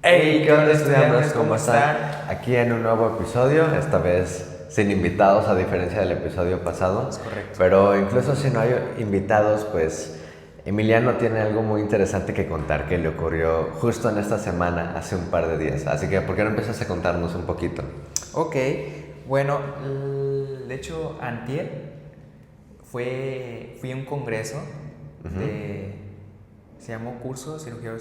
Hey, ¿qué onda, estudiantes? ¿Cómo están? Aquí en un nuevo episodio, esta vez sin invitados a diferencia del episodio pasado. Es correcto. Pero incluso si no hay invitados, pues Emiliano tiene algo muy interesante que contar que le ocurrió justo en esta semana, hace un par de días. Así que, ¿por qué no empiezas a contarnos un poquito? Ok, bueno, de hecho, antier fui a un congreso de, se llamó curso Cirugía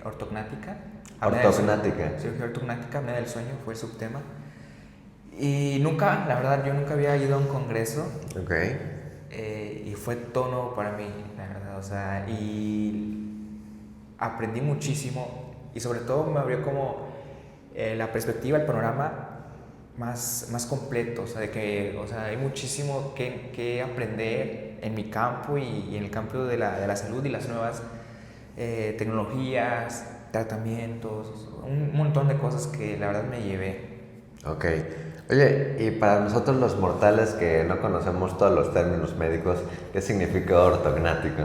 Ortognática. Ortognática. Cirugía Ortognática, apnea del sueño, fue el subtema. Y nunca, la verdad, yo nunca había ido a un congreso. Ok. Y fue todo nuevo para mí, la verdad, o sea, y aprendí muchísimo y sobre todo me abrió como la perspectiva, el panorama más completo, o sea, de que, o sea, hay muchísimo que aprender en mi campo y en el campo de la salud y las nuevas tecnologías, tratamientos, un montón de cosas que la verdad me llevé. Ok. Oye, y para nosotros los mortales que no conocemos todos los términos médicos, ¿qué significa ortognático?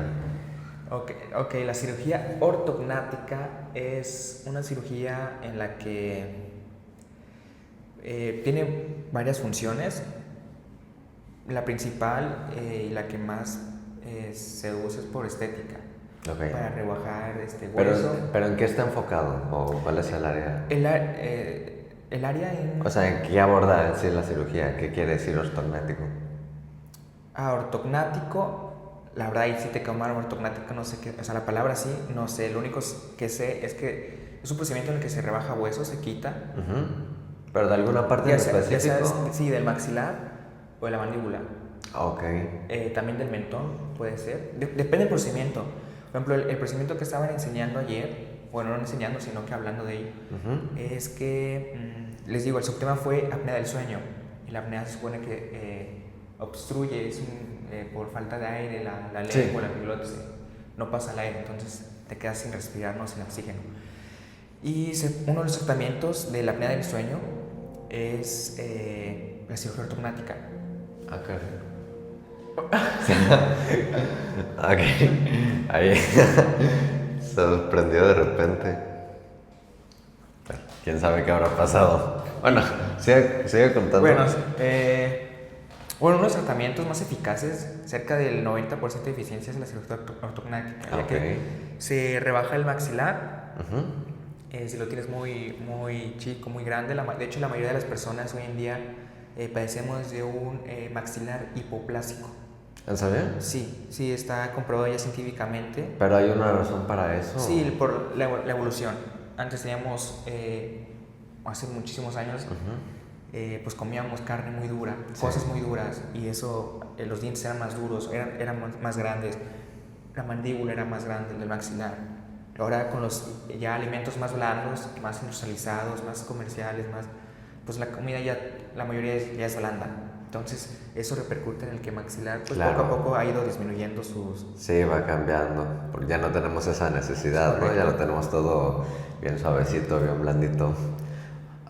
Ok, la cirugía ortognática es una cirugía en la que tiene varias funciones. La principal y la que más se usa es por estética, Ok. para rebajar Pero, hueso. pero ¿en qué está enfocado? ¿O cuál es el área? El área O sea, ¿en qué aborda en sí la cirugía? ¿Qué quiere decir ortognático? ortognático, la verdad ahí sí te quemaron ortognático, no sé qué, o sea, la palabra sí, no sé, lo único que sé es que es un procedimiento en el que se rebaja hueso, se quita, ¿Pero de alguna parte en ya sea específico? sí, del maxilar o de la mandíbula. Ok. También del mentón, puede ser. Depende del procedimiento. Por ejemplo, el procedimiento que estaban enseñando ayer, bueno, no enseñando, sino que hablando de ello, es que, les digo, el subtema fue apnea del sueño. Y la apnea se supone que obstruye, por falta de aire, la lengua, Sí. la glotis, no pasa el aire, entonces te quedas sin respirar, no sin oxígeno. Y uno de los tratamientos de la apnea del sueño es la cirugía ortognática. Ok. Ok. Ahí. Se sorprendió de repente. Bueno, quién sabe qué habrá pasado. Bueno, sigue contando. Bueno, uno de los tratamientos más eficaces, cerca del 90% de eficiencia, es la cirugía ortognática, ya que se rebaja el maxilar. Si lo tienes muy chico, muy grande, de hecho la mayoría de las personas hoy en día padecemos de un maxilar hipoplásico. ¿En serio? Sí, está comprobado ya científicamente. ¿Pero hay una razón para eso? Sí, por la evolución. Antes teníamos, hace muchísimos años, pues comíamos carne muy dura, cosas muy duras, y eso, los dientes eran más duros, eran más grandes, la mandíbula era más grande, el del maxilar. Ahora con los ya alimentos más blandos, más industrializados, más comerciales, pues la comida ya, la mayoría ya es blanda. Entonces eso repercute en el que maxilar, pues Claro. poco a poco ha ido disminuyendo sus... Sí, va cambiando, porque ya no tenemos esa necesidad, ¿no? Ya lo tenemos todo bien suavecito, bien blandito.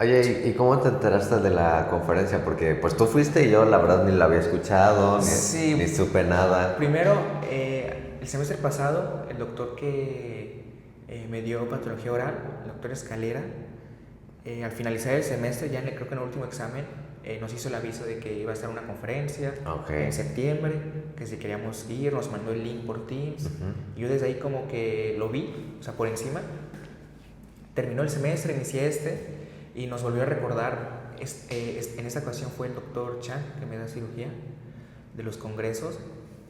Oye, ¿y cómo te enteraste de la conferencia? Porque pues tú fuiste y yo la verdad ni la había escuchado, Sí. ni supe nada. Primero, el semestre pasado, el doctor que me dio patología oral, el doctor Escalera, al finalizar el semestre, ya creo que en el último examen, nos hizo el aviso de que iba a estar una conferencia en septiembre, que si queríamos ir, nos mandó el link por Teams. Y yo desde ahí como que lo vi, o sea, por encima. Terminó el semestre, inicié y nos volvió a recordar, en esta ocasión fue el doctor Chan, que me da cirugía, de los congresos,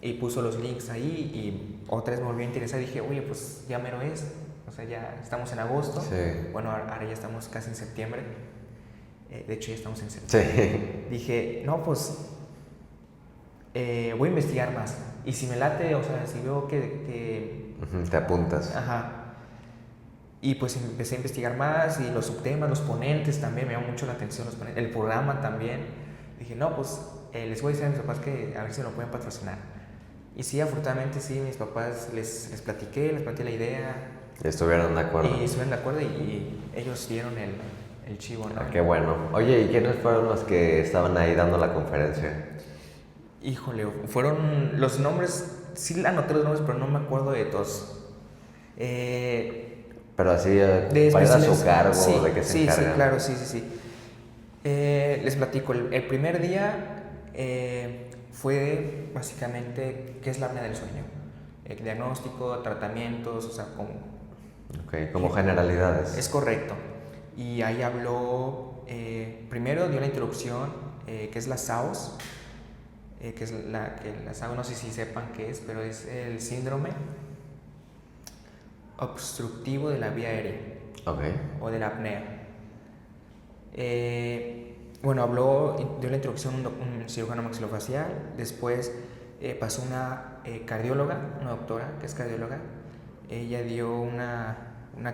y puso los links ahí, y otra vez me volvió a interesar. Dije, oye, pues ya mero es, o sea, ya estamos en agosto. Sí. Bueno, ahora ya estamos casi en septiembre. De hecho, ya estamos en septiembre. Sí. Dije, no, pues voy a investigar más. Y si me late, o sea, si veo que Te apuntas. Ajá. Y pues empecé a investigar más, y los subtemas, los ponentes también, me llamó mucho la atención, el programa también. Dije, no, pues les voy a decir a mis papás que a ver si me lo pueden patrocinar. Y sí, afortunadamente sí, mis papás les platiqué la idea. Y estuvieron de acuerdo. Y estuvieron de acuerdo, y ellos dieron el chivo, ¿no? Qué bueno. Oye, ¿y quiénes fueron los que estaban ahí dando la conferencia? Híjole, fueron los nombres, sí anoté los nombres, pero no me acuerdo de todos. Pero así, De ¿cuál era su especiales- cargo? sí, ¿De qué se sí, encargan? claro, sí. Les platico, el primer día fue básicamente qué es la apnea del sueño. Diagnóstico, tratamientos, o sea, como... Ok, como generalidades. Es correcto. Y ahí habló, primero dio la introducción, que es la SAOS, que es la SAOS, no sé si sepan qué es, pero es el síndrome obstructivo de la vía aérea. Ok. O de la apnea. Bueno, dio la introducción un cirujano maxilofacial, después pasó una cardióloga, una doctora que es cardióloga. Ella dio una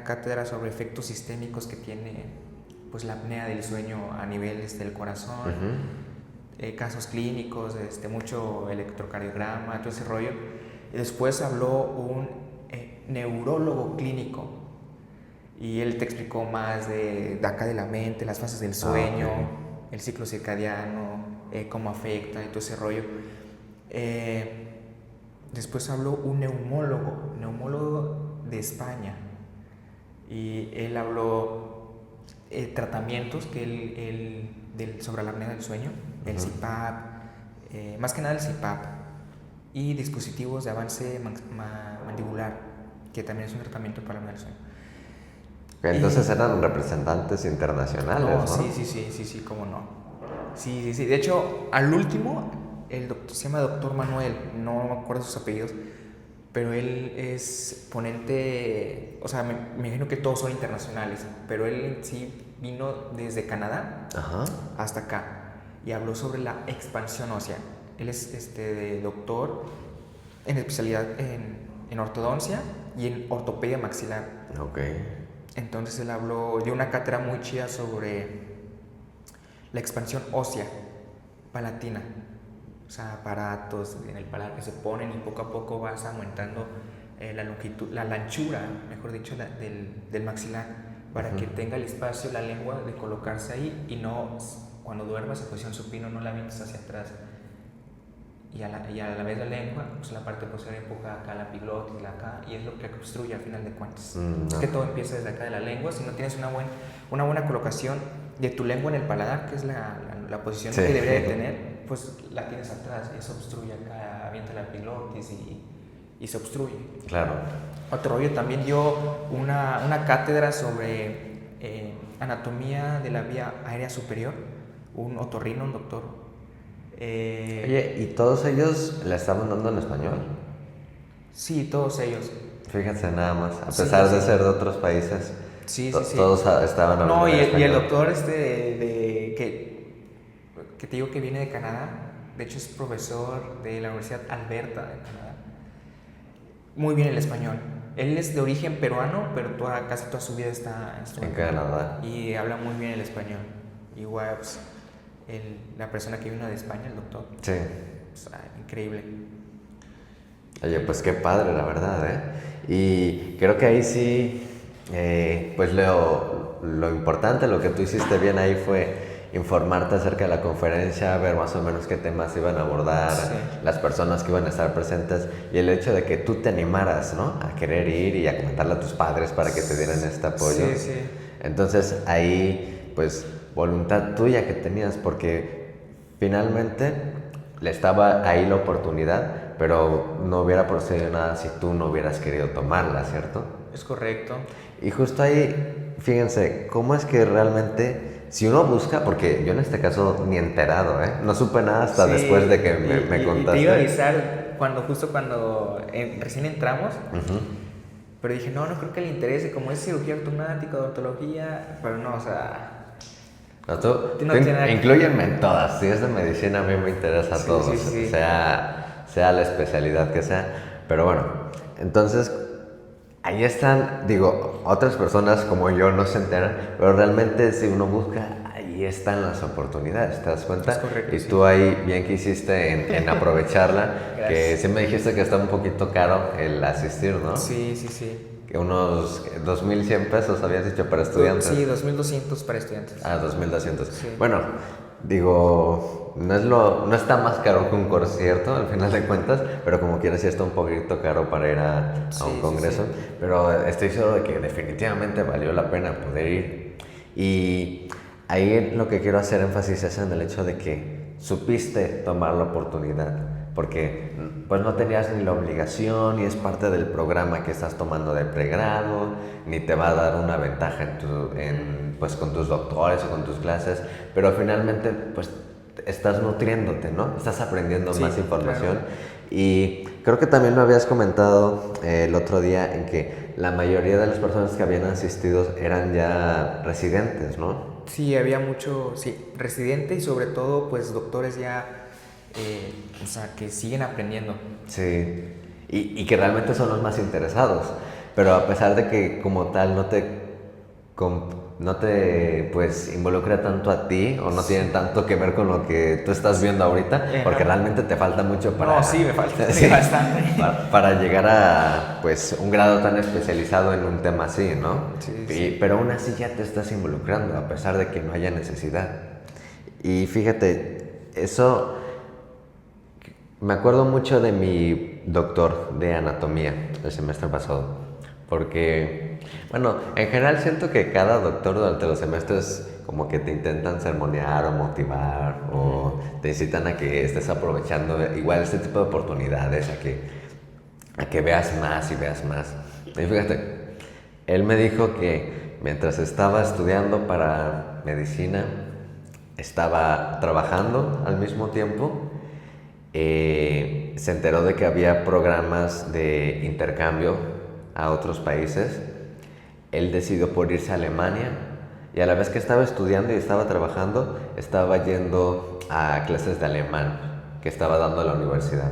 cátedra sobre efectos sistémicos que tiene pues la apnea del sueño a nivel del corazón, casos clínicos, mucho electrocardiograma, todo ese rollo. Y después habló un neurólogo clínico y él te explicó más de acá de la mente, las fases del sueño, el ciclo circadiano, cómo afecta y todo ese rollo. Después habló un neumólogo de España, y él habló tratamientos que sobre la apnea del sueño, el CPAP, más que nada el CPAP, y dispositivos de avance mandibular, que también es un tratamiento para la apnea del sueño. Entonces eran representantes internacionales, ¿no? Sí, cómo no. Sí. De hecho, al último, se llama doctor Manuel, no me acuerdo sus apellidos, pero él es ponente, o sea, me imagino que todos son internacionales, pero él en sí vino desde Canadá hasta acá y habló sobre la expansión ósea. Él es doctor en especialidad en ortodoncia y en ortopedia maxilar. Ok. Entonces él dio una cátedra muy chida sobre la expansión ósea palatina, o sea, aparatos en el paladar que se ponen y poco a poco vas aumentando la longitud, la anchura, mejor dicho, del maxilar, para que tenga el espacio, la lengua de colocarse ahí y no, cuando duermas en posición supino, no la avientes hacia atrás. Y a la vez la lengua, pues la parte posterior empuja acá la epiglotis, acá, y es lo que obstruye al final de cuentas. Es que todo empieza desde acá de la lengua. Si no tienes una buena colocación de tu lengua en el paladar, que es la posición que debería de tener, pues la tienes atrás, y eso obstruye acá, avienta la epiglotis y se obstruye. Claro. Otro rollo, también dio una cátedra sobre anatomía de la vía aérea superior, un otorrino, un doctor. Oye, ¿y todos ellos la estaban dando en español? Sí, todos ellos. Fíjense nada más, a pesar de ser de otros países, Sí. todos estaban hablando en español. Y el doctor que te digo que viene de Canadá, de hecho es profesor de la Universidad Alberta de Canadá. Muy bien el español. Él es de origen peruano, pero casi toda su vida está en Canadá. Y habla muy bien el español. Igual, pues, la persona que vino de España, el doctor. Sí. O sea, increíble. Oye, pues qué padre, la verdad, ¿eh? Y creo que ahí sí, pues lo importante, lo que tú hiciste bien ahí fue informarte acerca de la conferencia, ver más o menos qué temas iban a abordar, las personas que iban a estar presentes, y el hecho de que tú te animaras, ¿no?, a querer ir y a comentarle a tus padres para que te dieran este apoyo. Sí. Entonces ahí, pues, voluntad tuya que tenías, porque finalmente le estaba ahí la oportunidad, pero no hubiera procedido nada si tú no hubieras querido tomarla, ¿cierto? Es correcto. Y justo ahí, fíjense, cómo es que realmente, si uno busca, porque yo en este caso ni enterado, no supe nada hasta después de que me contaste. Y te iba a avisar justo cuando recién entramos, pero dije, no creo que le interese, como es cirugía ortognática, odontología, pero no, o sea... No, inclúyenme en todas, si es de medicina a mí me interesa todo, sea la especialidad que sea, pero bueno, entonces ahí están, digo, otras personas como yo no se enteran, pero realmente si uno busca, ahí están las oportunidades, ¿te das cuenta? Es correcto, y tú ahí bien que hiciste en aprovecharla, que sí me dijiste que estaba un poquito caro el asistir, ¿no? Sí. Que unos 2,100 pesos habías dicho para estudiantes. Sí, 2,200 para estudiantes. 2,200. Sí. Bueno, Digo, no está más caro que un concierto al final de cuentas, pero como quieras sí está un poquito caro para ir a un Sí, sí, congreso, sí. pero estoy seguro de que definitivamente valió la pena poder ir. Y ahí lo que quiero hacer énfasis es en el hecho de que supiste tomar la oportunidad, porque pues no tenías ni la obligación, ni es parte del programa que estás tomando de pregrado, ni te va a dar una ventaja pues con tus doctores o con tus clases, pero finalmente pues estás nutriéndote, ¿no? Estás aprendiendo Sí, más información. claro. Y creo que también lo habías comentado el otro día en que la mayoría de las personas que habían asistido eran ya residentes, ¿no? Sí, había mucho, sí, residente y sobre todo, pues, doctores ya, o sea, que siguen aprendiendo. Sí, y que realmente son los más interesados, pero a pesar de que como tal no te pues involucra tanto a ti o no tienen tanto que ver con lo que tú estás viendo ahorita, porque Ajá. realmente te falta mucho No, sí, me falta sí, bastante. para llegar a pues un grado tan especializado en un tema así, ¿no? Sí, sí. Pero aún así ya te estás involucrando a pesar de que no haya necesidad. Y fíjate, eso me acuerdo mucho de mi doctor de anatomía el semestre pasado, porque, bueno, en general siento que cada doctor durante los semestres como que te intentan sermonear o motivar o te incitan a que estés aprovechando igual este tipo de oportunidades, a que veas más y veas más. Y fíjate, él me dijo que mientras estaba estudiando para medicina, estaba trabajando al mismo tiempo, se enteró de que había programas de intercambio a otros países. Él decidió por irse a Alemania y a la vez que estaba estudiando y estaba trabajando, estaba yendo a clases de alemán que estaba dando a la universidad.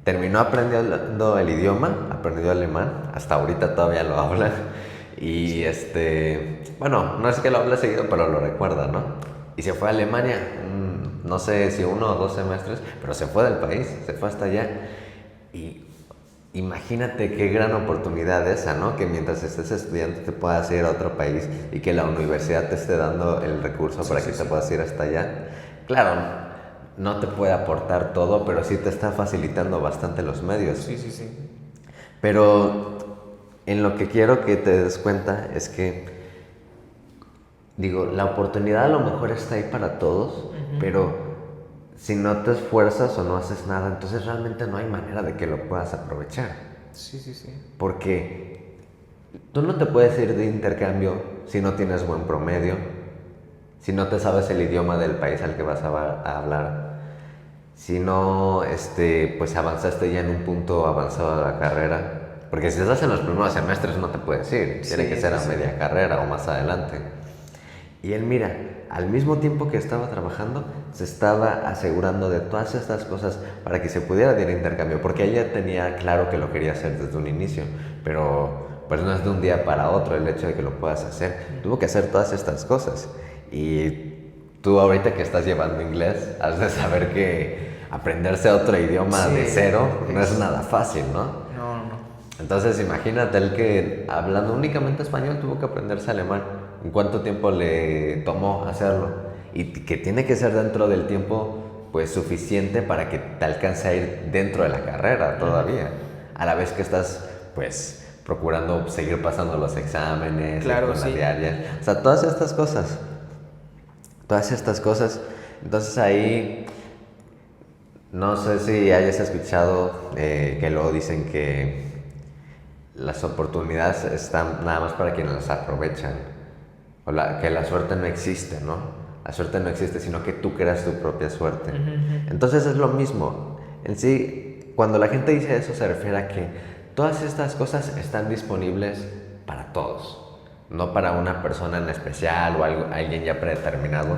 Terminó aprendiendo el idioma, aprendió alemán, hasta ahorita todavía lo habla. Y bueno, no es que lo hable seguido, pero lo recuerda, ¿no? Y se fue a Alemania, no sé si 1 o 2 semestres, pero se fue del país, se fue hasta allá. Y imagínate qué gran oportunidad esa, ¿no? Que mientras estés estudiando te puedas ir a otro país y que la universidad te esté dando el recurso Sí, para sí, que te sí. puedas ir hasta allá. Claro, no te puede aportar todo, pero sí te está facilitando bastante los medios. Sí, sí, sí. Pero en lo que quiero que te des cuenta es que, digo, la oportunidad a lo mejor está ahí para todos, pero si no te esfuerzas o no haces nada, entonces realmente no hay manera de que lo puedas aprovechar. Sí, sí, sí. Porque tú no te puedes ir de intercambio si no tienes buen promedio, si no te sabes el idioma del país al que vas a hablar, si no pues avanzaste ya en un punto avanzado de la carrera. Porque si estás en los primeros semestres no te puedes ir, tiene que Sí, ser sí, a sí. media carrera o más adelante. Y él, mira, al mismo tiempo que estaba trabajando, se estaba asegurando de todas estas cosas para que se pudiera ir a intercambio, porque él ya tenía claro que lo quería hacer desde un inicio, pero pues no es de un día para otro el hecho de que lo puedas hacer. Tuvo que hacer todas estas cosas. Y tú ahorita que estás llevando inglés, has de saber que aprenderse otro idioma de Sí, cero no es nada fácil, ¿no? No, no, no. Entonces imagínate el que hablando únicamente español tuvo que aprenderse alemán. ¿En cuánto tiempo le tomó hacerlo? Y que tiene que ser dentro del tiempo pues suficiente para que te alcance a ir dentro de la carrera todavía. A la vez que estás pues procurando seguir pasando los exámenes, ir Claro, con la sí. diaria. O sea, todas estas cosas. Todas estas cosas. Entonces ahí no sé si hayas escuchado que luego dicen que las oportunidades están nada más para quienes las aprovechan. Que la suerte no existe, ¿no? La suerte no existe, sino que tú creas tu propia suerte. Entonces es lo mismo. En sí, cuando la gente dice eso, se refiere a que todas estas cosas están disponibles para todos. No para una persona en especial o alguien ya predeterminado.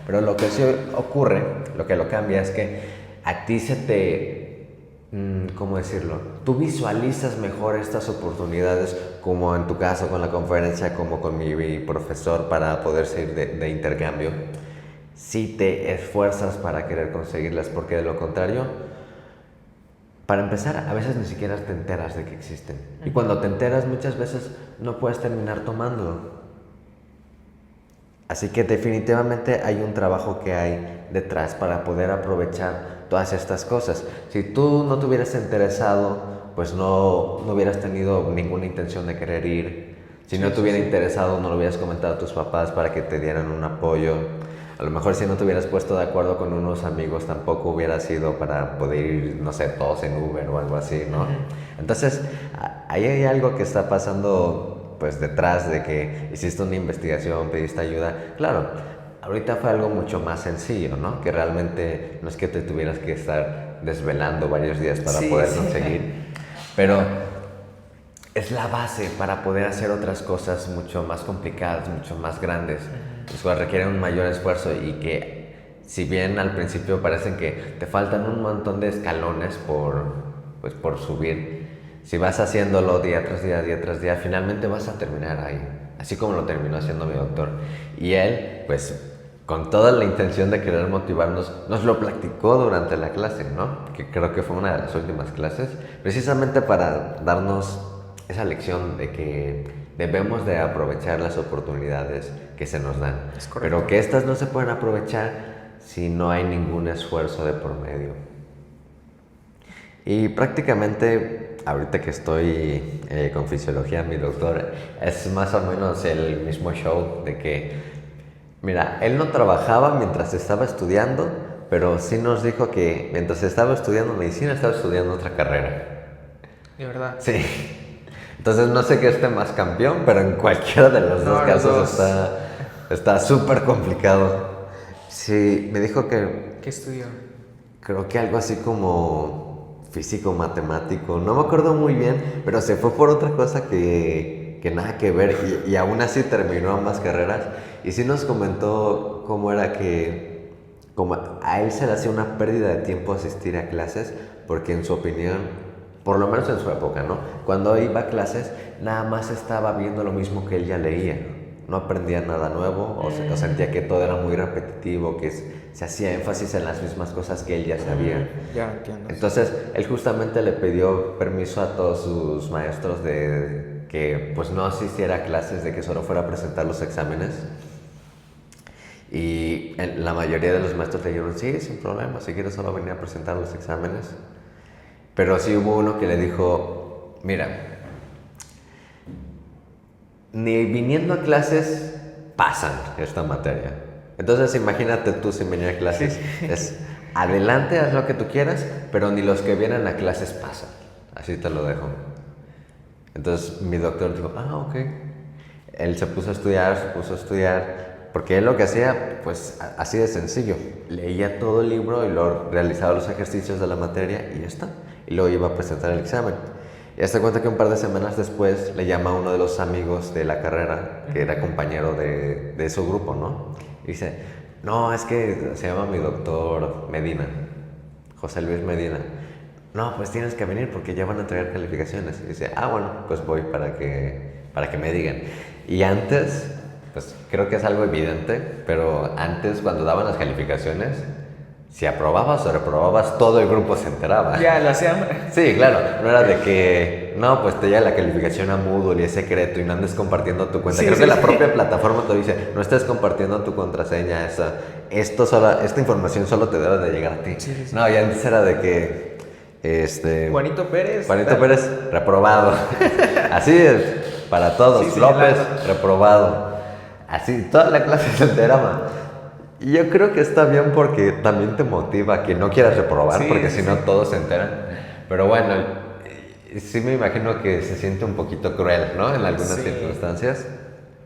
Pero lo que sí ocurre, lo que lo cambia es que a ti se te ¿cómo decirlo? Tú visualizas mejor estas oportunidades, como en tu caso con la conferencia, como con mi profesor para poder ir de intercambio. Si te esfuerzas para querer conseguirlas, porque de lo contrario, para empezar, a veces ni siquiera te enteras de que existen. Y cuando te enteras, muchas veces no puedes terminar tomándolo. Así que definitivamente hay un trabajo que hay detrás para poder aprovechar todas estas cosas. Si tú no te hubieras interesado, pues no hubieras tenido ninguna intención de querer ir. Si no te hubiera interesado, no lo hubieras comentado a tus papás para que te dieran un apoyo. A lo mejor si no te hubieras puesto de acuerdo con unos amigos, tampoco hubiera sido para poder ir, no sé, todos en Uber o algo así, ¿no? Entonces, ahí hay algo que está pasando, pues, detrás de que hiciste una investigación, pediste ayuda. Claro, ahorita fue algo mucho más sencillo, ¿no? Que realmente no es que te tuvieras que estar desvelando varios días para poder conseguir, pero es la base para poder hacer otras cosas mucho más complicadas, mucho más grandes, las cuales requieren un mayor esfuerzo y que, si bien al principio parecen que te faltan un montón de escalones por subir, si vas haciéndolo día tras día, finalmente vas a terminar ahí, así como lo terminó haciendo mi doctor. Y él, pues, con toda la intención de querer motivarnos, nos lo platicó durante la clase, ¿no? Que creo que fue una de las últimas clases, precisamente para darnos esa lección de que debemos de aprovechar las oportunidades que se nos dan, pero que estas no se pueden aprovechar si no hay ningún esfuerzo de por medio. Y prácticamente, ahorita que estoy con fisiología, mi doctor, es más o menos el mismo show de que, mira, él no trabajaba mientras estaba estudiando, pero sí nos dijo que mientras estaba estudiando medicina, estaba estudiando otra carrera. ¿De verdad? Sí. Entonces no sé qué esté más campeón, pero en cualquiera de los dos casos está súper complicado. Sí, me dijo que... ¿Qué estudió? Creo que algo así como físico, matemático, no me acuerdo muy bien, pero se fue por otra cosa que nada que ver y aún así terminó ambas carreras. Y sí nos comentó cómo era que como a él se le hacía una pérdida de tiempo asistir a clases, porque en su opinión, por lo menos en su época, ¿no? Cuando iba a clases, nada más estaba viendo lo mismo que él ya leía. No aprendía nada nuevo, o sentía que todo era muy repetitivo, que se hacía énfasis en las mismas cosas que él ya sabía. Ya entiendo. Entonces, él justamente le pidió permiso a todos sus maestros de que pues no asistiera a clases, de que solo fuera a presentar los exámenes. Y la mayoría de los maestros le dijeron, sí, sin problema, si quieres solo venir a presentar los exámenes. Pero sí hubo uno que le dijo, mira, ni viniendo a clases pasan esta materia. Entonces imagínate tú sin venir a clases. Es adelante, haz lo que tú quieras, pero ni los que vienen a clases pasan. Así te lo dejo. Entonces mi doctor dijo, ok. Él se puso a estudiar, porque él lo que hacía, pues así de sencillo. Leía todo el libro y luego realizaba los ejercicios de la materia y ya está. Y luego iba a presentar el examen. Y hasta cuenta que un par de semanas después le llama a uno de los amigos de la carrera, que era compañero de su grupo, ¿no? Y dice, no, es que se llama mi doctor Medina, José Luis Medina. No, pues tienes que venir porque ya van a entregar calificaciones. Y dice, bueno, pues voy para que me digan. Y antes, pues creo que es algo evidente, pero antes cuando daban las calificaciones, si aprobabas o reprobabas, todo el grupo se enteraba. Ya, lo hacían. Sí, claro, no era de que, no, pues te llega la calificación a Moodle y es secreto y no andes compartiendo tu cuenta. Creo que la propia plataforma te dice, no estés compartiendo tu contraseña, esta información solo te debe de llegar a ti. No, y antes era de que, Juanito Pérez. reprobado. Así es, para todos. López, reprobado. Así, toda la clase se enteraba. Y yo creo que está bien porque también te motiva a que no quieras reprobar, porque si no todos se enteran. Pero bueno, sí me imagino que se siente un poquito cruel, ¿no? En algunas circunstancias.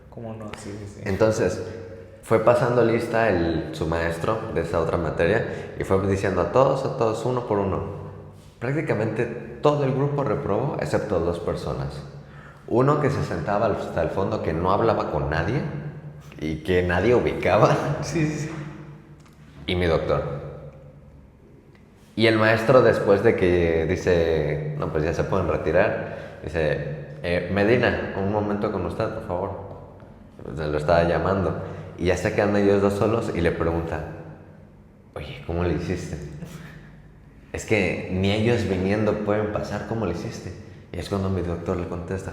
¿Cómo no? Sí. Entonces, fue pasando lista su maestro de esa otra materia y fue diciendo a todos, uno por uno. Prácticamente todo el grupo reprobó, excepto 2 personas. Uno que se sentaba hasta el fondo, que no hablaba con nadie y que nadie ubicaba. Sí. Y mi doctor. Y el maestro, después de que dice, no, pues ya se pueden retirar, dice, Medina, un momento con usted, por favor. Se lo estaba llamando. Y ya se quedan ellos 2 solos y le pregunta, oye, ¿cómo le hiciste? Es que ni ellos viniendo pueden pasar, ¿cómo le hiciste? Y es cuando mi doctor le contesta,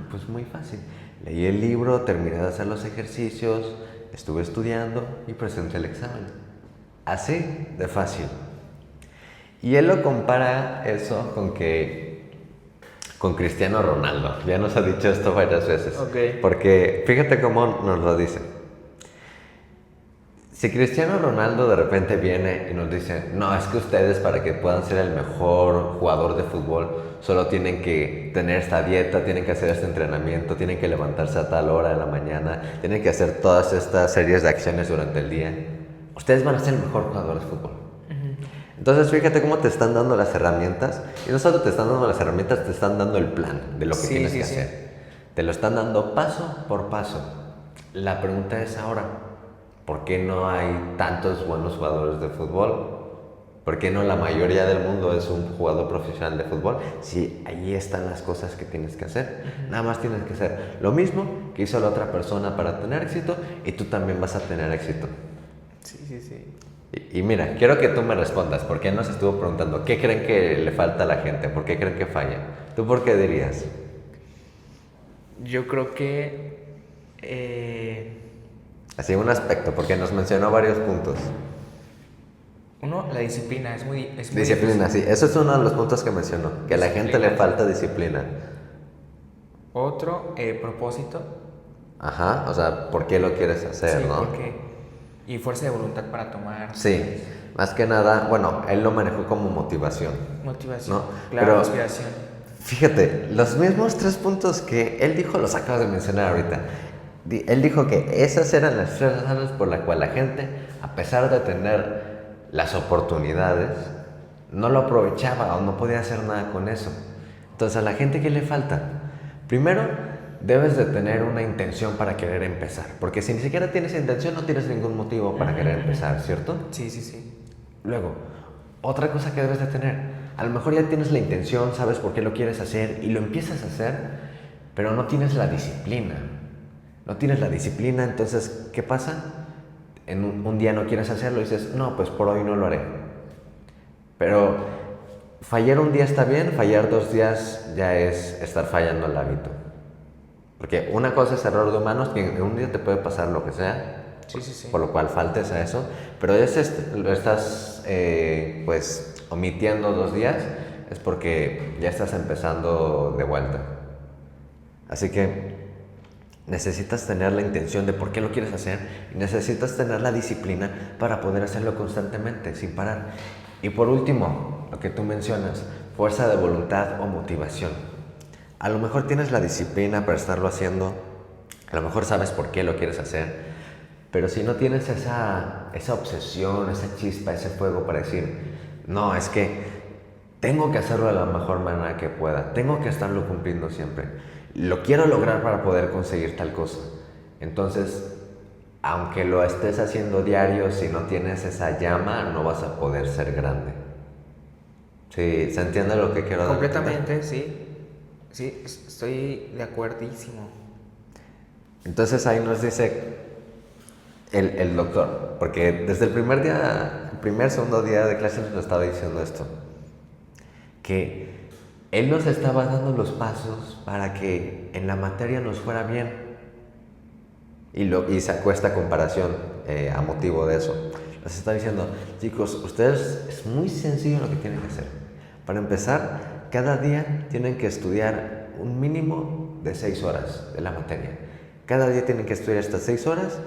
pues muy fácil. Leí el libro, terminé de hacer los ejercicios, estuve estudiando y presenté el examen. Así de fácil. Y él lo compara eso con Cristiano Ronaldo. Ya nos ha dicho esto varias veces. Ok. Porque fíjate cómo nos lo dice. Si Cristiano Ronaldo de repente viene y nos dice, no, es que ustedes para que puedan ser el mejor jugador de fútbol solo tienen que tener esta dieta, tienen que hacer este entrenamiento, tienen que levantarse a tal hora de la mañana, tienen que hacer todas estas series de acciones durante el día, ustedes van a ser el mejor jugador de fútbol. Entonces fíjate cómo te están dando las herramientas, y no solo te están dando las herramientas, te están dando el plan de lo que tienes que hacer. Te lo están dando paso por paso. La pregunta es ahora, ¿por qué no hay tantos buenos jugadores de fútbol? ¿Por qué no la mayoría del mundo es un jugador profesional de fútbol? Si ahí están las cosas que tienes que hacer. Nada más tienes que hacer lo mismo que hizo la otra persona para tener éxito y tú también vas a tener éxito. Sí. Y mira, quiero que tú me respondas, porque él nos estuvo preguntando, ¿qué creen que le falta a la gente? ¿Por qué creen que falla? ¿Tú por qué dirías? Yo creo que... Así un aspecto, porque nos mencionó varios puntos. Uno, la disciplina, es muy Disciplina, difícil. sí. Eso es uno de los puntos que mencionó, que a la gente le falta disciplina. Otro, propósito. Ajá, o sea, ¿por qué lo quieres hacer, Sí, no? porque... Y fuerza de voluntad para tomar. Sí, más que nada, bueno, él lo manejó como motivación. Motivación. ¿No? Claro, Pero, inspiración. Fíjate, los mismos 3 puntos que él dijo los acabas de mencionar ahorita. Él dijo que esas eran las 3 razones por las cuales la gente, a pesar de tener las oportunidades, no lo aprovechaba o no podía hacer nada con eso. Entonces, a la gente, ¿qué le falta? Primero, debes de tener una intención para querer empezar, porque si ni siquiera tienes intención, no tienes ningún motivo para querer empezar, ¿cierto? Sí. Luego, otra cosa que debes de tener, a lo mejor ya tienes la intención, sabes por qué lo quieres hacer y lo empiezas a hacer, pero no tienes la disciplina. No tienes la disciplina, entonces, ¿qué pasa? En un día no quieres hacerlo y dices, no, pues por hoy no lo haré. Pero fallar un día está bien, fallar 2 días ya es estar fallando el hábito. Porque una cosa es error de humanos, que en un día te puede pasar lo que sea, Sí. por lo cual faltes a eso, pero lo estás pues omitiendo 2 días, es porque ya estás empezando de vuelta. Así que necesitas tener la intención de por qué lo quieres hacer y necesitas tener la disciplina para poder hacerlo constantemente, sin parar. Y por último, lo que tú mencionas, fuerza de voluntad o motivación. A lo mejor tienes la disciplina para estarlo haciendo, a lo mejor sabes por qué lo quieres hacer, pero si no tienes esa obsesión, esa chispa, ese fuego para decir, no, es que tengo que hacerlo de la mejor manera que pueda, tengo que estarlo cumpliendo siempre, lo quiero lograr para poder conseguir tal cosa. Entonces, aunque lo estés haciendo diario, si no tienes esa llama, no vas a poder ser grande. ¿Sí? ¿Se entiende lo que quiero decir? Completamente, sí. Sí, estoy de acuerdísimo. Entonces ahí nos dice el doctor, porque desde el segundo día de clase nos estaba diciendo esto, que él nos estaba dando los pasos para que en la materia nos fuera bien. Y sacó esta comparación a motivo de eso. Nos está diciendo, chicos, ustedes es muy sencillo lo que tienen que hacer. Para empezar, cada día tienen que estudiar un mínimo de 6 horas de la materia. Cada día tienen que estudiar estas 6 horas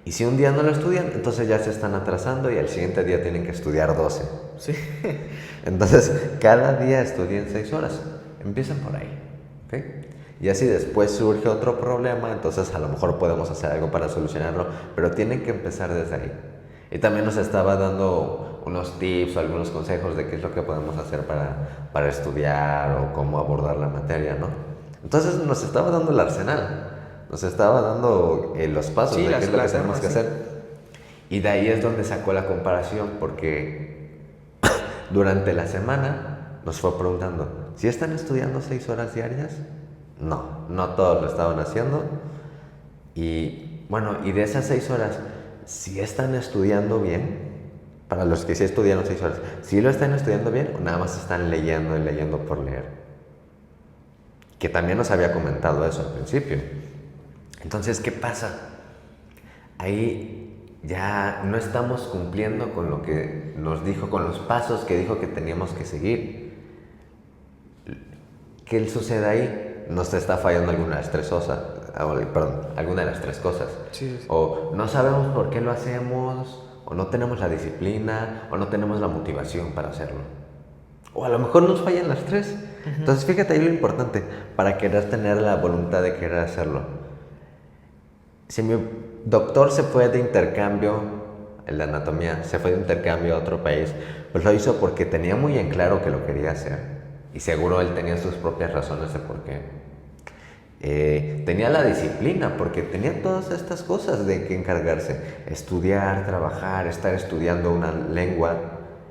y si un día no lo estudian, entonces ya se están atrasando y al siguiente día tienen que estudiar 12. Sí. Entonces, cada día estudien 6 horas. Empiecen por ahí. ¿Okay? Y así después surge otro problema, entonces a lo mejor podemos hacer algo para solucionarlo, pero tienen que empezar desde ahí. Y también nos estaba dando unos tips o algunos consejos de qué es lo que podemos hacer para estudiar o cómo abordar la materia, ¿no? Entonces nos estaba dando el arsenal, nos estaba dando los pasos de qué es lo que tenemos que hacer. Y de ahí es donde sacó la comparación, porque durante la semana nos fue preguntando, ¿si están estudiando 6 horas diarias? No todos lo estaban haciendo. Y bueno, y de esas 6 horas, si están estudiando bien, para los que sí estudiaron 6 horas, si lo están estudiando bien o nada más están leyendo y leyendo por leer. Que también nos había comentado eso al principio. Entonces, ¿qué pasa? Ahí ya no estamos cumpliendo con lo que nos dijo, con los pasos que dijo que teníamos que seguir. ¿Qué sucede ahí? Nos está fallando alguna de las tres cosas. Perdón, alguna de las tres cosas. Sí. O no sabemos por qué lo hacemos, o no tenemos la disciplina, o no tenemos la motivación para hacerlo. O a lo mejor nos fallan las tres. Entonces, fíjate ahí lo importante para querer tener la voluntad de querer hacerlo. Si mi doctor se fue de intercambio, en la anatomía, se fue de intercambio a otro país, pues lo hizo porque tenía muy en claro que lo quería hacer. Y seguro él tenía sus propias razones de por qué. Tenía la disciplina porque tenía todas estas cosas de que encargarse. Estudiar, trabajar, estar estudiando una lengua.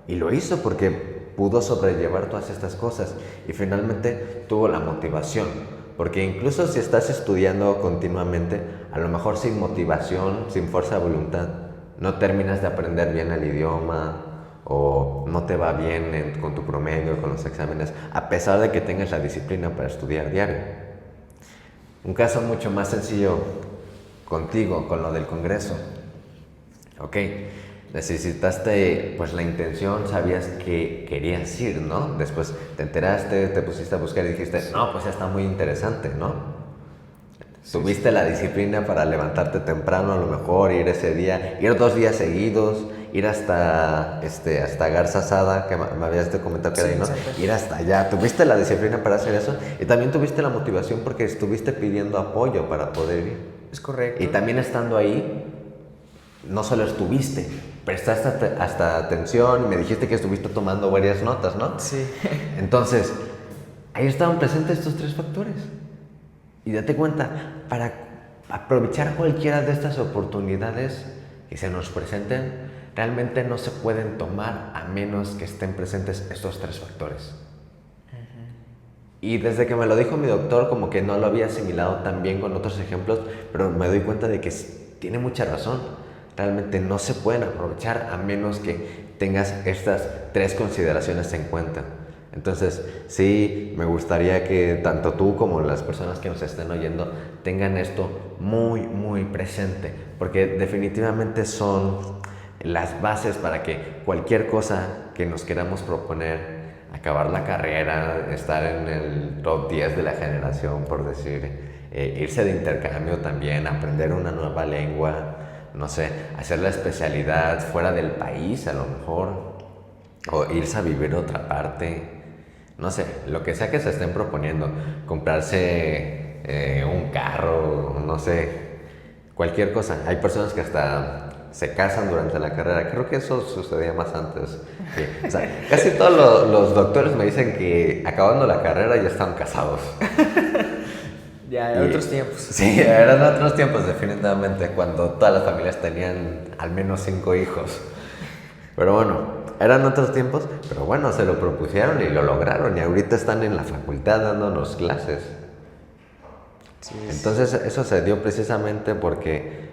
Y lo hizo porque pudo sobrellevar todas estas cosas. Y finalmente tuvo la motivación. Porque incluso si estás estudiando continuamente, a lo mejor sin motivación, sin fuerza de voluntad, no terminas de aprender bien el idioma o no te va bien con tu promedio, con los exámenes, a pesar de que tengas la disciplina para estudiar diario. Un caso mucho más sencillo contigo, con lo del Congreso. Ok, necesitaste pues la intención, sabías que querías ir, ¿no? Después te enteraste, te pusiste a buscar y dijiste, no, pues ya está muy interesante, ¿no? Tuviste la disciplina para levantarte temprano, a lo mejor ir ese día, ir 2 días seguidos, ir hasta Garza Sada, que me habías de comentar que era ahí, ¿no? Ir hasta allá. Tuviste la disciplina para hacer eso y también tuviste la motivación porque estuviste pidiendo apoyo para poder ir. Es correcto. Y también estando ahí, no solo estuviste, prestaste hasta atención y me dijiste que estuviste tomando varias notas, ¿no? Sí. Entonces, ahí estaban presentes estos 3 factores. Y date cuenta, para aprovechar cualquiera de estas oportunidades que se nos presenten, realmente no se pueden tomar a menos que estén presentes estos 3 factores. Y desde que me lo dijo mi doctor, como que no lo había asimilado tan bien con otros ejemplos, pero me doy cuenta de que tiene mucha razón. Realmente no se pueden aprovechar a menos que tengas estas 3 consideraciones en cuenta. Entonces, sí, me gustaría que tanto tú como las personas que nos estén oyendo tengan esto muy, muy presente, porque definitivamente son las bases para que cualquier cosa que nos queramos proponer, acabar la carrera, estar en el top 10 de la generación, por decir, irse de intercambio también, aprender una nueva lengua, no sé, hacer la especialidad fuera del país a lo mejor, o irse a vivir a otra parte. No sé, lo que sea que se estén proponiendo, comprarse un carro, no sé, cualquier cosa. Hay personas que hasta se casan durante la carrera. Creo que eso sucedía más antes. O sea, casi todos los doctores me dicen que acabando la carrera ya están casados. Ya, eran otros tiempos. Sí, eran otros tiempos definitivamente, cuando todas las familias tenían al menos 5 hijos. Pero bueno, eran otros tiempos, pero bueno, se lo propusieron y lo lograron y ahorita están en la facultad dándonos clases. Sí. Entonces eso se dio precisamente porque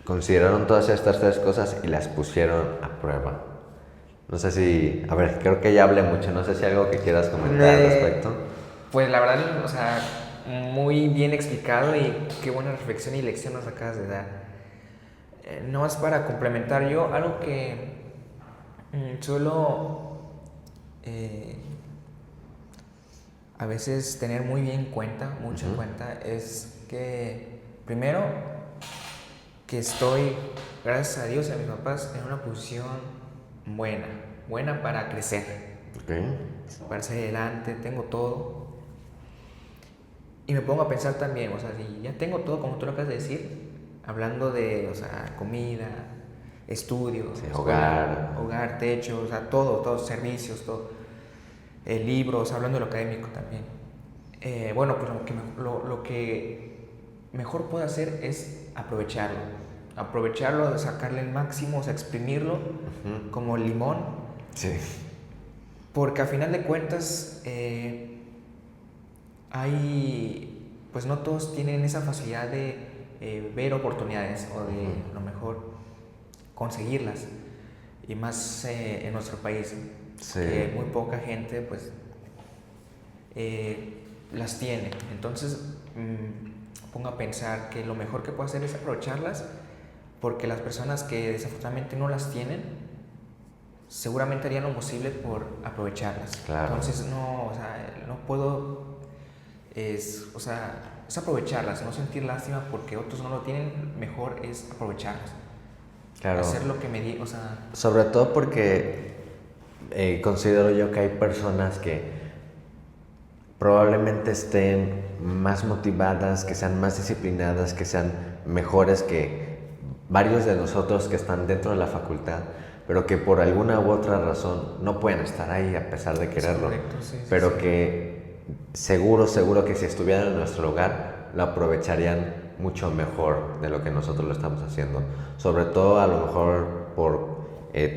consideraron todas estas 3 cosas y las pusieron a prueba. No sé si, a ver, creo que ya hablé mucho, no sé si hay algo que quieras comentar al respecto. Pues la verdad, o sea, muy bien explicado y qué buena reflexión y lección nos acabas de dar. No más para complementar yo, algo que suelo a veces tener muy bien en cuenta, mucho en cuenta, es que primero que estoy, gracias a Dios y a mis papás, en una posición buena para crecer, para salir adelante, tengo todo. Y me pongo a pensar también, o sea, si ya tengo todo, como tú lo acabas de decir, hablando de, o sea, comida, estudios, sí, escuela, hogar, techo, o sea, todo, servicios, todo, libros, hablando de lo académico también. Bueno, pues lo que mejor puedo hacer es aprovecharlo, sacarle el máximo, o sea, exprimirlo como limón. Sí. Porque a final de cuentas, pues no todos tienen esa facilidad de ver oportunidades o de a lo mejor conseguirlas, y más en nuestro país, que muy poca gente pues las tiene. Entonces pongo a pensar que lo mejor que puedo hacer es aprovecharlas, porque las personas que desafortunadamente no las tienen, seguramente harían lo posible por aprovecharlas. Claro. Entonces, no, o sea, no puedo, o sea, es aprovecharlas, no sentir lástima porque otros no lo tienen, mejor es aprovecharlas. Claro. Hacer lo que me di, o sea... Sobre todo porque considero yo que hay personas que probablemente estén más motivadas, que sean más disciplinadas, que sean mejores que varios de nosotros que están dentro de la facultad, pero que por alguna u otra razón no pueden estar ahí a pesar de quererlo. Correcto, sí, pero sí. Que seguro que si estuvieran en nuestro lugar lo aprovecharían mucho mejor de lo que nosotros lo estamos haciendo. Sobre todo a lo mejor por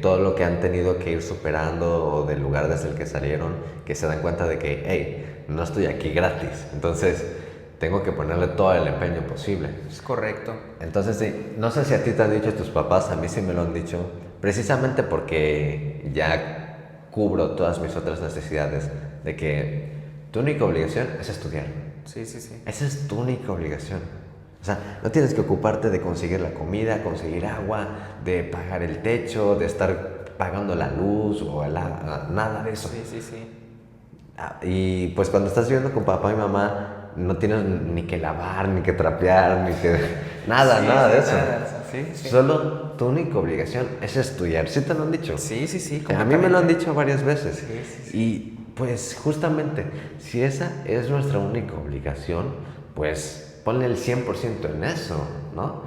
todo lo que han tenido que ir superando o del lugar desde el que salieron, que se dan cuenta de que, hey, no estoy aquí gratis, entonces tengo que ponerle todo el empeño posible. Es correcto. Entonces, sí, no sé si a ti te han dicho tus papás, a mí sí me lo han dicho, precisamente porque ya cubro todas mis otras necesidades, de que tu única obligación es estudiar. Sí, sí, sí. Esa es tu única obligación. O sea, no tienes que ocuparte de conseguir la comida, conseguir agua, de pagar el techo, de estar pagando la luz o nada de eso. Sí, sí, sí. Y pues cuando estás viviendo con papá y mamá, no tienes ni que lavar, ni que trapear, ni que... Nada, Sí, nada sí, de eso. nada, sí, sí. Solo tu única obligación es estudiar. ¿Sí te lo han dicho? Sí, sí, sí. A mí me lo han completamente. dicho varias veces. Sí, sí, sí. Y pues justamente, si esa es nuestra única obligación, pues ponle el 100% en eso, ¿no?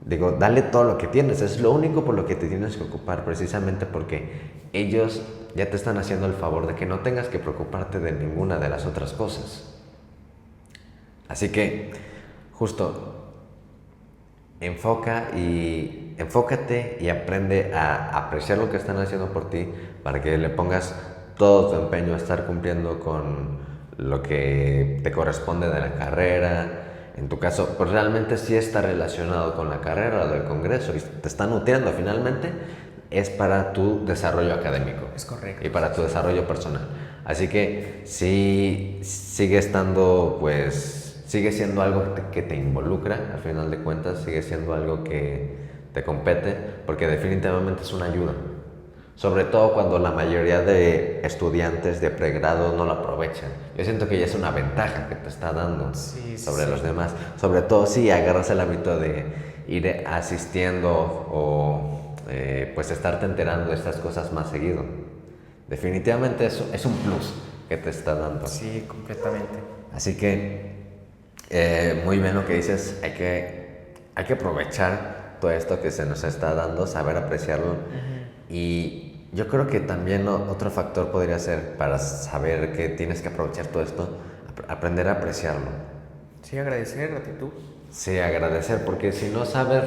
Digo, dale todo lo que tienes, es lo único por lo que te tienes que ocupar, precisamente porque ellos ya te están haciendo el favor de que no tengas que preocuparte de ninguna de las otras cosas. Así que, justo, enfócate y aprende a apreciar lo que están haciendo por ti para que le pongas todo tu empeño a estar cumpliendo con lo que te corresponde de la carrera. En tu caso, pues realmente sí está relacionado con la carrera o del congreso y te está nutriendo. Finalmente es para tu desarrollo académico. Es correcto. Y para tu desarrollo personal. Así que sí sigue estando, pues, sigue siendo algo que te involucra, al final de cuentas, sigue siendo algo que te compete, porque definitivamente es una ayuda. Sobre todo cuando la mayoría de estudiantes de pregrado no lo aprovechan. Yo siento que ya es una ventaja que te está dando sobre los demás. Sobre todo si agarras el hábito de ir asistiendo o pues estarte enterando de estas cosas más seguido. Definitivamente es un plus que te está dando. Sí, completamente. Así que muy bien lo que dices, hay que aprovechar todo esto que se nos está dando, saber apreciarlo. Y yo creo que también otro factor podría ser, para saber que tienes que aprovechar todo esto, aprender a apreciarlo. Sí, agradecer, gratitud. Sí, agradecer, porque si no sabes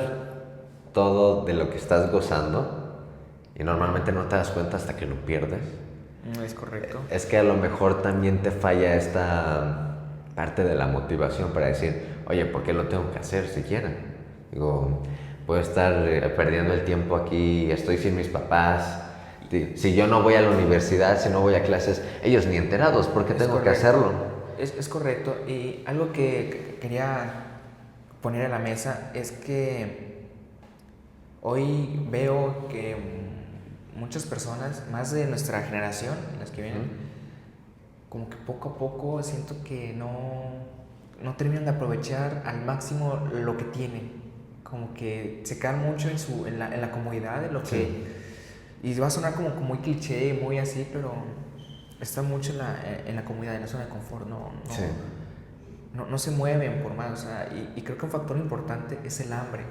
todo de lo que estás gozando, y normalmente no te das cuenta hasta que lo pierdes, Es correcto. es que a lo mejor también te falla esta parte de la motivación para decir, oye, ¿por qué lo tengo que hacer siquiera? Digo, puedo estar perdiendo el tiempo aquí, estoy sin mis papás. Si yo no voy a la universidad, si no voy a clases, ellos ni enterados, ¿por qué tengo que hacerlo? Es correcto. Y algo que quería poner en la mesa es que hoy veo que muchas personas, más de nuestra generación, las que vienen, como que poco a poco siento que no terminan de aprovechar al máximo lo que tienen. Como que se quedan mucho en la comodidad de lo que... Y va a sonar como muy cliché, muy así, pero está mucho en la comodidad, en la zona de confort. No se mueven por más. O sea, y creo que un factor importante es el hambre.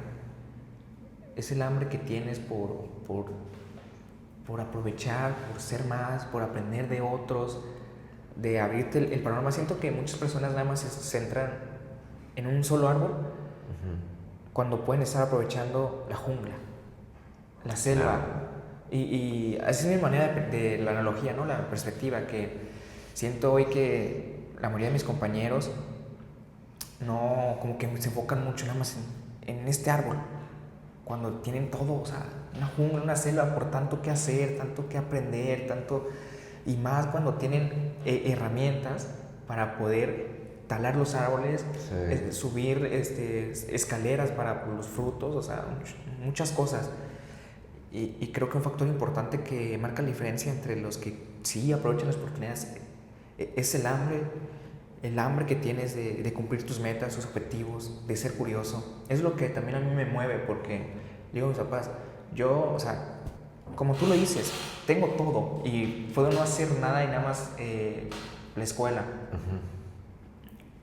Es el hambre que tienes por aprovechar, por ser más, por aprender de otros, de abrirte el panorama. Siento que muchas personas nada más se centran en un solo árbol cuando pueden estar aprovechando la jungla, la selva. Y esa es mi manera de la analogía, ¿no? La perspectiva, que siento hoy que la mayoría de mis compañeros no, como que se enfocan mucho nada más en este árbol, cuando tienen todo, o sea, una jungla, una selva, por tanto que hacer, tanto que aprender, tanto, y más cuando tienen herramientas para poder talar los árboles, Sí. subir escaleras para los frutos, o sea, muchas cosas. Y creo que un factor importante que marca la diferencia entre los que sí aprovechan las oportunidades es el hambre que tienes de cumplir tus metas, tus objetivos, de ser curioso. Es lo que también a mí me mueve, porque digo a mis papás, yo, o sea, como tú lo dices, tengo todo y puedo no hacer nada y nada más la escuela.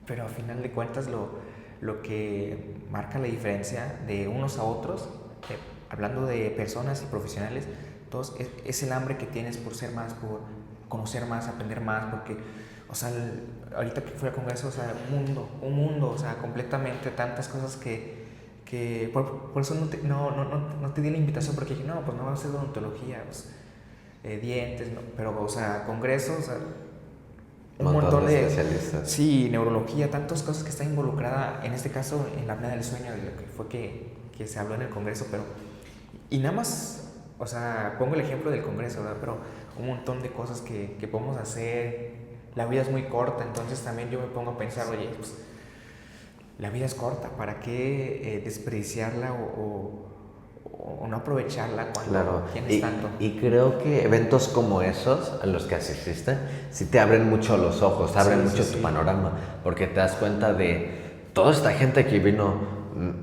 Pero a final de cuentas lo que marca la diferencia de unos a otros, hablando de personas y profesionales, todos, es el hambre que tienes por ser más, por conocer más, aprender más, porque, o sea, ahorita que fui al congreso, o sea, un mundo, o sea, completamente, tantas cosas que por eso no te di la invitación, porque dije, no, pues no va a ser odontología, pues, dientes, no, pero, o sea, congresos, o sea, un montón de especialistas. Sí, neurología, tantas cosas que está involucrada, en este caso, en la apnea del sueño, de lo que fue que se habló en el congreso, pero, y nada más, o sea, pongo el ejemplo del congreso, ¿verdad? Pero un montón de cosas que podemos hacer, la vida es muy corta, entonces también yo me pongo a pensar, oye, pues, la vida es corta, ¿para qué desperdiciarla o no aprovecharla cuando Claro, tienes tanto? y creo que eventos como esos a los que asististe sí te abren mucho los ojos, abren Sí, mucho sí, tu sí. panorama, porque te das cuenta de toda esta gente que vino,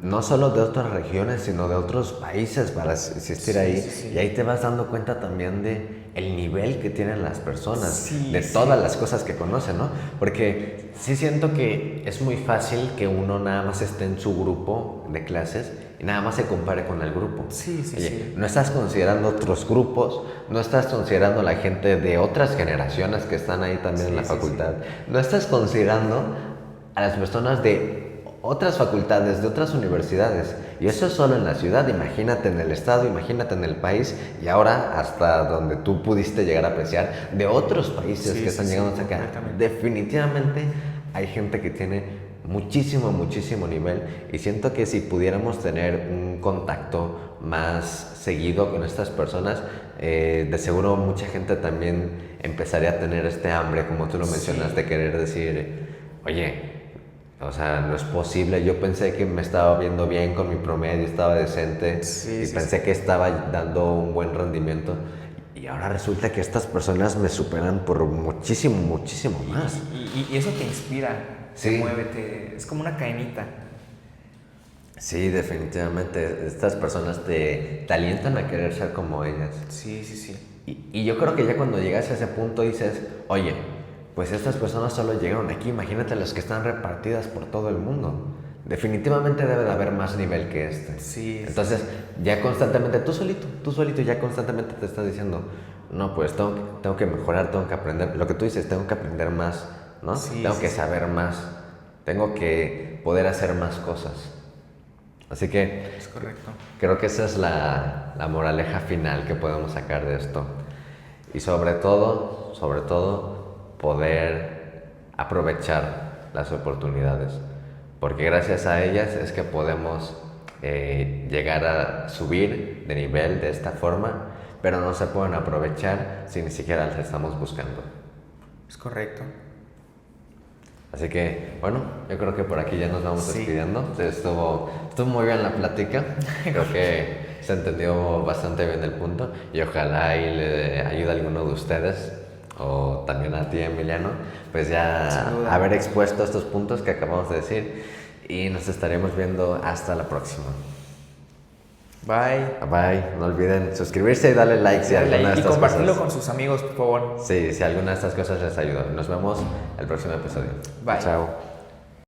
no solo de otras regiones, sino de otros países para asistir Sí, ahí, sí, sí. y ahí te vas dando cuenta también de el nivel que tienen las personas, Sí, de sí. todas las cosas que conocen, ¿no? Porque sí siento que es muy fácil que uno nada más esté en su grupo de clases y nada más se compare con el grupo. Sí, sí, Oye, sí. no estás considerando otros grupos, no estás considerando la gente de otras generaciones que están ahí también en la Sí, sí, facultad, no estás considerando a las personas de otras facultades, de otras universidades. Y eso es solo en la ciudad, imagínate en el estado, imagínate en el país y ahora hasta donde tú pudiste llegar a apreciar de otros países Sí, que sí, están sí, llegando hasta acá. completamente. Definitivamente hay gente que tiene muchísimo, muchísimo nivel y siento que si pudiéramos tener un contacto más seguido con estas personas, de seguro mucha gente también empezaría a tener este hambre, como tú lo mencionas, Sí. de querer decir, oye, o sea, no es posible, yo pensé que me estaba viendo bien con mi promedio, estaba decente Sí, y sí, pensé sí. que estaba dando un buen rendimiento y ahora resulta que estas personas me superan por muchísimo, muchísimo más. Y eso te inspira, te Sí. mueve, es como una cadenita. Sí, definitivamente. Estas personas te alientan a querer ser como ellas. Sí, sí, sí. Y yo creo que ya cuando llegas a ese punto dices, oye, pues estas personas solo llegaron aquí, imagínate las que están repartidas por todo el mundo. Definitivamente debe de haber más nivel que este. Sí. Entonces, ya constantemente, tú solito ya constantemente te estás diciendo, no, pues tengo que mejorar, tengo que aprender. Lo que tú dices, tengo que aprender más, ¿no? Sí, Tengo sí, que sí. saber más, tengo que poder hacer más cosas. Así que Es correcto. creo que esa es la moraleja final que podemos sacar de esto. Y sobre todo, poder aprovechar las oportunidades. Porque gracias a ellas es que podemos llegar a subir de nivel de esta forma, pero no se pueden aprovechar si ni siquiera las estamos buscando. Es correcto. Así que, bueno, yo creo que por aquí ya nos vamos Sí. despidiendo. Estuvo muy bien la plática. Creo que se entendió bastante bien el punto y ojalá y le ayude a alguno de ustedes o también a ti, Emiliano, pues ya Sin duda. haber expuesto estos puntos que acabamos de decir y nos estaremos viendo hasta la próxima. Bye. Bye, no olviden suscribirse y darle like si alguna de Y estas compartirlo cosas. con sus amigos, por favor. Sí, si alguna de estas cosas les ayudó. Nos vemos el próximo episodio. Bye. Chao.